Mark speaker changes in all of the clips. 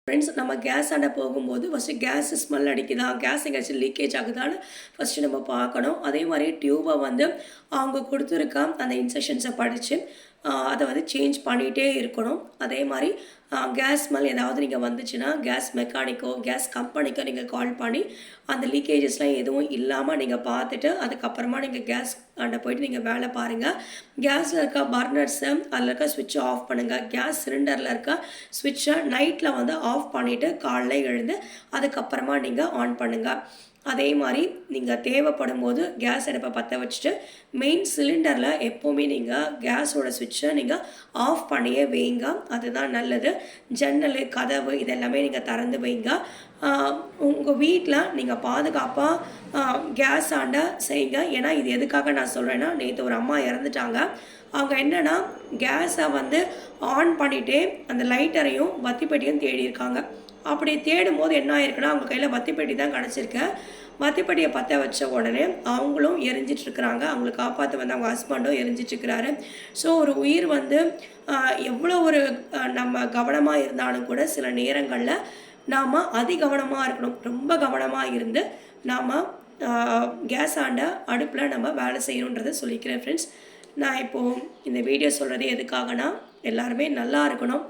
Speaker 1: Friends, நம்ம case ஆண்ட போகும்போது ஃபஸ்ட்டு கேஸ் ஸ்மெல் அடிக்குதா, கேஸ் எங்கேயாச்சும் லீக்கேஜ் ஆகுதான்னு ஃபஸ்ட்டு நம்ம பார்க்கணும். அதே மாதிரி டியூபை வந்து அவங்க கொடுத்துருக்க அந்த இன்ஸ்ட்ரக்ஷன்ஸை படித்து அதை வந்து சேஞ்ச் பண்ணிகிட்டே இருக்கணும். அதே மாதிரி கேஸ் ஸ்மெல் ஏதாவது நீங்கள் வந்துச்சுன்னா கேஸ் மெக்கானிக்கோ கேஸ் கம்பெனிக்கோ நீங்கள் கால் பண்ணி அந்த லீக்கேஜஸ்லாம் எதுவும் இல்லாமல் நீங்கள் பார்த்துட்டு அதுக்கப்புறமா நீங்கள் கேஸ் ஆண்ட போய்ட்டு நீங்கள் வேலை பாருங்கள். கேஸில் இருக்க பர்னர்ஸை அதில் இருக்க ஸ்விட்சை ஆஃப் பண்ணுங்கள். கேஸ் சிலிண்டரில் இருக்க ஸ்விட்சை நைட்டில் வந்து ஆஃப் பண்ணிவிட்டு காலைல எழுந்து அதுக்கப்புறமா நீங்கள் ஆன் பண்ணுங்கள். அதே மாதிரி நீங்கள் தேவைப்படும் போது கேஸ் அடுப்பை பற்ற வச்சுட்டு மெயின் சிலிண்டரில் எப்போவுமே நீங்கள் கேஸோட ஸ்விட்சை நீங்கள் ஆஃப் பண்ணியே வைங்க. அதுதான் நல்லது. ஜன்னல் கதவு இதெல்லாமே நீங்கள் திறந்து வைங்க. உங்கள் வீட்டில் நீங்கள் பாதுகாப்பாக கேஸ் ஆண்ட செய்யுங்க. ஏன்னா இது எதுக்காக நான் சொல்கிறேன்னா, நேற்று ஒரு அம்மா இறந்துட்டாங்க. அவங்க என்னென்னா கேஸை வந்து ஆன் பண்ணிவிட்டு அந்த லைட்டரையும் வத்திப்பெட்டியும் தேடியிருக்காங்க. அப்படி தேடும் போது என்ன ஆயிருக்குன்னா, அவங்க கையில் வத்திப்பெட்டி தான் கிடச்சிருக்கு. வத்திப்பெட்டியை பற்ற வச்ச உடனே அவங்களும் எரிஞ்சிட்ருக்குறாங்க. அவங்களை காப்பாற்ற வந்து அவங்க ஹஸ்பண்டும் எரிஞ்சிட்ருக்கிறாரு. ஸோ ஒரு உயிர் வந்து எவ்வளோ ஒரு நம்ம கவனமாக இருந்தாலும் கூட சில நேரங்களில் நாம் அதிகவனமாக இருக்கணும். ரொம்ப கவனமாக இருந்து நாம் கேஸ் ஆண்ட அடுப்பில் நம்ம வேலை செய்யணுன்றதை சொல்லிக்கிறேன். ஃப்ரெண்ட்ஸ், நான் இப்போது இந்த வீடியோ சொல்கிறது எதுக்காகனா, எல்லாருமே நல்லா இருக்கணும்,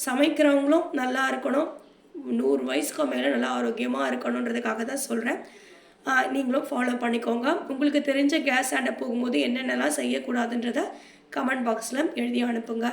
Speaker 1: சமைக்கிறவங்களும் நல்லா இருக்கணும், 100 வயசுக்கு மேலே நல்லா ஆரோக்கியமாக இருக்கணுன்றதுக்காக தான் சொல்கிறேன். நீங்களும் ஃபாலோ பண்ணிக்கோங்க. உங்களுக்கு தெரிஞ்ச கேஸ் ஆண்ட போகும்போது என்னென்னலாம் செய்யக்கூடாதுன்றதை கமெண்ட் பாக்ஸில் எழுதி அனுப்புங்க.